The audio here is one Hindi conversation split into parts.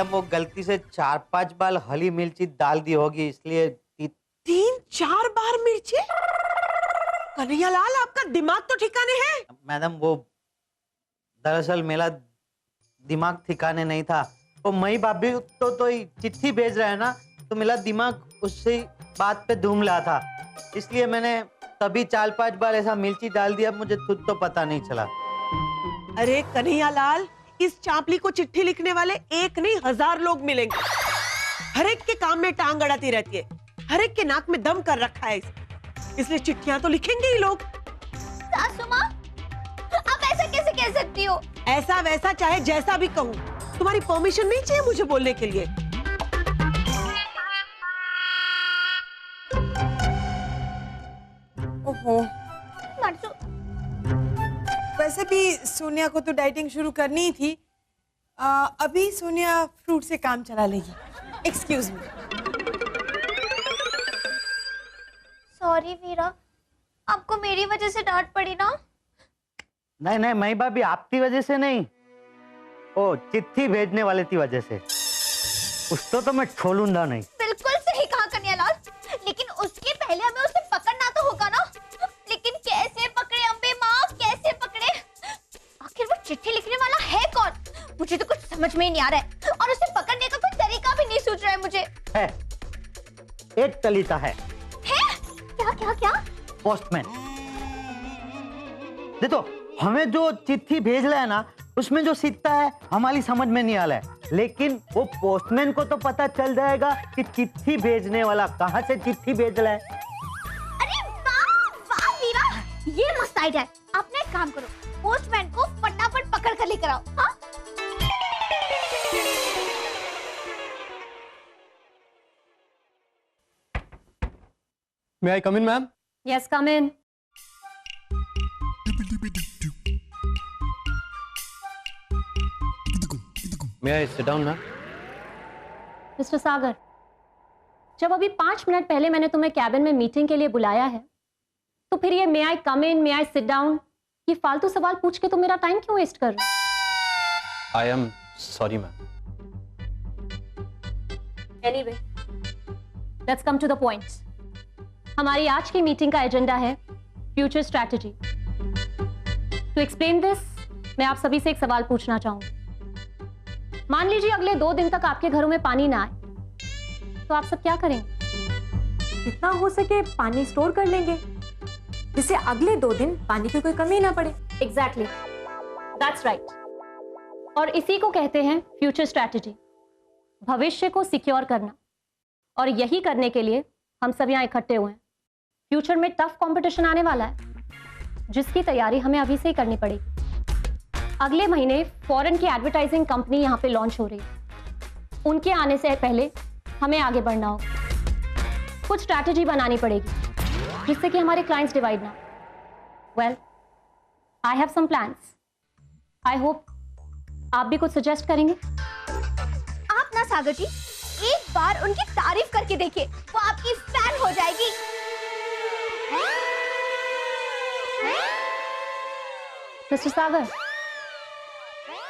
मैडम वो गलती से 4-5 बार हरी मिर्ची डाल दी होगी इसलिए 3-4 बार मिर्ची? कन्हैयालाल, आपका दिमाग तो ठिकाने है? मैडम वो दरअसल मेरा दिमाग ठिकाने नहीं था। वो मई भाभी तो चिट्ठी भेज रहा है ना, तो मेरा दिमाग उससे बात पे धूम रहा था, इसलिए मैंने तभी 4-5 बार ऐसा मिर्ची डाल दिया, मुझे खुद तो पता नहीं चला। अरे कन्हैयालाल, इस चापली को चिट्ठी लिखने वाले एक नहीं 1000 लोग मिलेंगे। हर एक के काम में टांग अड़ाती रहती है, हर एक के नाक में दम कर रखा है, इसलिए चिट्ठियां तो लिखेंगे ही लोग। सासू माँ, आप ऐसा कैसे कह सकती हो? ऐसा वैसा चाहे जैसा भी कहूँ, तुम्हारी परमिशन नहीं चाहिए मुझे बोलने के लिए। ओहो, मानसू, वैसे भी सोनिया को तो डाइटिंग शुरू करनी ही थी। अभी सोनिया फ्रूट से काम चला लेगी। Excuse me. सॉरी वीरा, आपको मेरी वजह से डांट पड़ी ना? नहीं मई भाभी, आपकी वजह से नहीं, ओ चिट्ठी भेजने वाले की वजह से। उसको तो मैं छोड़ूंगा नहीं। बिल्कुल सही कहा कन्हैयालाल, लेकिन उसके पहले हमें उसे पकड़ना तो होगा ना। लेकिन कैसे पकड़े अम्बे माँ, कैसे पकड़े? आखिर वो चिट्ठी लिखने वाला है कौन? मुझे तो कुछ समझ में ही नहीं आ रहा है, और उसे पकड़ने का कोई तरीका भी नहीं सूझ रहा है मुझे। है, एक तरीका है। क्या क्या क्या? पोस्टमैन। देखो, हमें जो चिट्ठी भेज रहा है ना, उसमें जो सिक्का है हमारी समझ में नहीं आ रहा है, लेकिन वो पोस्टमैन को तो पता चल जाएगा कि चिट्ठी भेजने वाला कहाँ से चिट्ठी भेज रहा है। अरे वाह वाह वीरा, ये मस्त आइडिया है। आप ना एक काम करो, पोस्टमैन को फटाफट पकड़ कर लेकर आओ। हाँ? May I come in, ma'am? Yes, come in. May I sit down, ma'am? Mister Sagar, जब अभी 5 मिनट पहले मैंने तुम्हें कैबिन में मीटिंग के लिए बुलाया है, तो फिर ये मे आई कम इन, मे आई सिट डाउन, ये फालतू सवाल पूछ के तुम मेरा टाइम क्यों वेस्ट कर रहे हो? I am sorry, ma'am. Anyway, let's come to the point. हमारी आज की मीटिंग का एजेंडा है future strategy. To explain this, मैं आप सभी से एक सवाल पूछना चाहूंगी। मान लीजिए अगले 2 दिन तक आपके घरों में पानी ना आए, तो आप सब क्या करेंगे? जितना हो सके पानी स्टोर कर लेंगे, जिससे अगले 2 दिन पानी की कोई कमी ना पड़े। Exactly, that's right. और इसी को कहते हैं फ्यूचर स्ट्रैटेजी, भविष्य को सिक्योर करना। और यही करने के लिए हम सब यहाँ इकट्ठे हुए हैं। फ्यूचर में टफ कंपटीशन आने वाला है, जिसकी तैयारी हमें अभी से ही करनी पड़ेगी। अगले महीने फॉरेन की एडवर्टाइजिंग कंपनी यहाँ पे लॉन्च हो रही है। उनके आने से पहले हमें आगे बढ़ना होगा, कुछ स्ट्रैटेजी बनानी पड़ेगी जिससे कि हमारे क्लाइंट्स डिवाइड ना। Well, I have some plans. I hope आप भी कुछ सजेस्ट करेंगे। आप ना सागर जी, एक बार उनकी तारीफ करके देखिए, वो आपकी फैन हो जाएगी। मिस्टर सागर,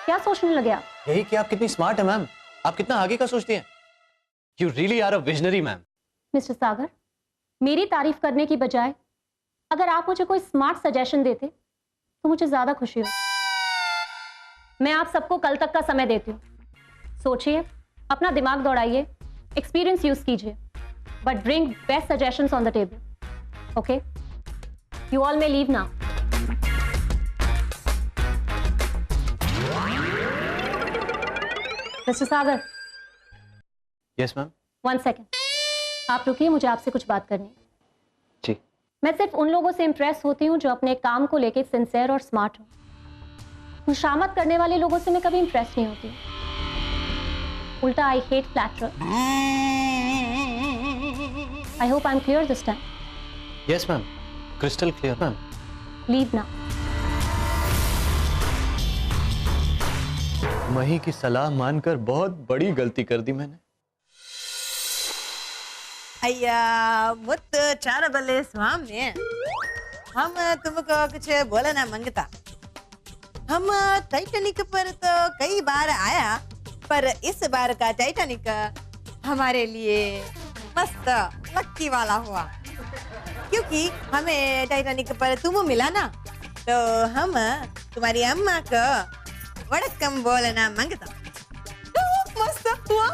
क्या सोचने लगे आप? यही कि आप कितनी स्मार्ट है, मैम। आप कितना आगे का सोचती हैं। You really are a visionary, ma'am. Mister Sagar, मेरी तारीफ करने की बजाय अगर आप मुझे कोई स्मार्ट सजेशन देते तो मुझे ज्यादा खुशी होती। मैं आप सबको कल तक का समय देती हूँ। सोचिए, अपना दिमाग दौड़ाइए, एक्सपीरियंस यूज कीजिए, but bring best suggestions on the table. Okay, you all may leave now. Mister Sagar. Yes ma'am. 1 second, आप रुकिए, मुझे आपसे कुछ बात करनी है। जी। मैं सिर्फ उन लोगों से इंप्रेस होती हूँ जो अपने काम को लेके सिंसियर और स्मार्ट हो। खुशामद करने वाले लोगों से मैं कभी इंप्रेस नहीं होती। उल्टा I hate flatterer. I hope I am clear this time. Yes ma'am, crystal clear ma'am. Leave now. मही की सलाह मानकर बहुत बड़ी गलती कर दी मैंने। अय्या, मुत चार बल्ले स्वामी, हम तुमको कुछ बोलना मांगता। हम टाइटैनिक पर तो कई बार आया, पर इस बार का टाइटैनिक हमारे लिए मस्त लक्की वाला हुआ, क्योंकि हमें टाइटैनिक पर तुम मिला ना, तो हम तुम्हारी अम्मा को वड़कम बोलना मांगता। तो मस्त हुआ।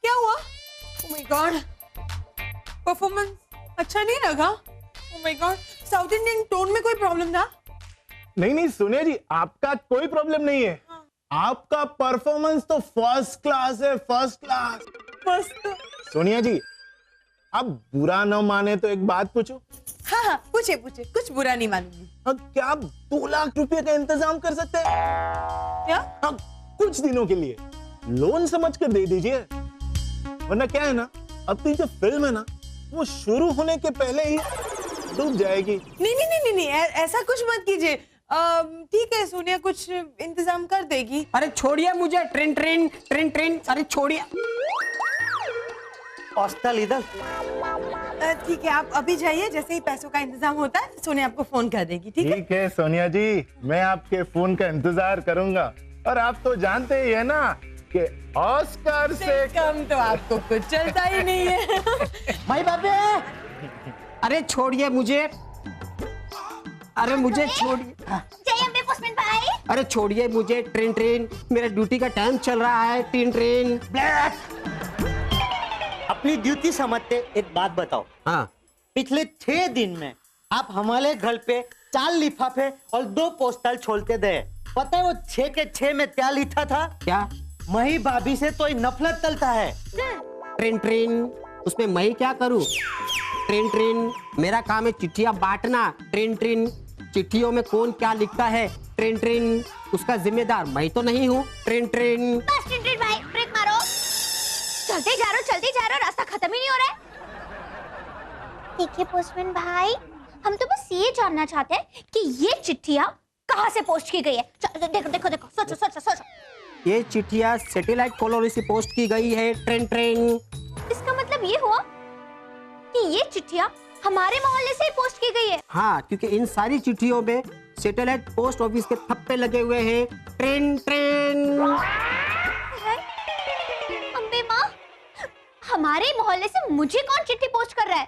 क्या हुआ? ओह माय गॉड, परफॉर्मेंस अच्छा नहीं लगा? Oh my God, south Indian tone में कोई प्रॉब्लम था? नहीं नहीं सोनिया जी, आपका कोई प्रॉब्लम नहीं है। आपका परफॉर्मेंस तो फर्स्ट क्लास है, फर्स्ट क्लास। मस्त। सोनिया जी, आप बुरा न माने तो एक बात पूछो। हाँ हाँ, पूछे पूछे, कुछ बुरा नहीं मानूंगी। क्या आप 2 लाख रुपए का इंतजाम कर सकते हैं? क्या? हाँ, कुछ दिनों के लिए लोन समझ कर दे दीजिए, वरना क्या है ना, अपनी जो फिल्म है ना, वो शुरू होने के पहले ही डूब जाएगी। नहीं नहीं नहीं नहीं, ऐसा कुछ मत कीजिए। ठीक है, सोनिया कुछ इंतजाम कर देगी। अरे छोड़िए मुझे, ट्रेन ट्रेन ट्रेन ट्रेन, अरे छोड़िए। हॉस्टल इधर। ठीक है, आप अभी जाइए, जैसे ही पैसों का इंतजाम होता है सोनिया आपको फोन कर देगी। ठीक है? ठीक है सोनिया जी, मैं आपके फोन का इंतजार करूंगा। और आप तो जानते ही है ना कि ऑस्कर से कम तो आपको कुछ चलता ही नहीं है। भाई बाबे, अरे छोड़िए मुझे, अरे मुझे छोड़िए, जय अम्बे पोस्टमैन भाई। अरे छोड़िए मुझे, ट्रेन ट्रेन, मेरा ड्यूटी का टाइम चल रहा है, ट्रेन ट्रेन। अपनी ड्यूटी समझते एक बात बताओ। हाँ, पिछले 6 दिन में आप हमारे घर पे 4 लिफाफे और 2 पोस्टल छोड़ते गए। पता है वो 6 के 6 में क्या लिखा था? क्या? मही भाभी से तो नफरत चलता है। ट्रेन ट्रेन, उसमें मैं क्या करूं? ट्रेन ट्रेन, मेरा काम है चिट्ठियां बांटना। ट्रेन ट्रेन, चिट्ठियों में कौन क्या लिखता है, ट्रेन ट्रेन, उसका जिम्मेदार मैं तो नहीं हूँ। Train train. बस टिंटिन भाई, ब्रेक मारो। चलते जा रहे हो, रास्ता खत्म ही नहीं हो रहा है। देखिए पोस्टमैन भाई, हम तो बस ये जानना चाहते हैं कि ये चिट्ठियाँ कहाँ से पोस्ट की गई है। देखो देखो देखो, सोचो सोचो सोचो। ये चिट्ठियां सैटेलाइट कॉलोनी से पोस्ट की गई है। Train train. इसका मतलब ये हुआ कि ये चिट्ठियाँ हमारे मोहल्ले से ही पोस्ट की गई है। हाँ, क्योंकि इन सारी चिट्ठियों में सैटेलाइट पोस्ट ऑफिस के थप्पे लगे हुए हैं। Train train. अम्बे माँ, हमारे मोहल्ले से मुझे कौन चिट्ठी पोस्ट कर रहा है?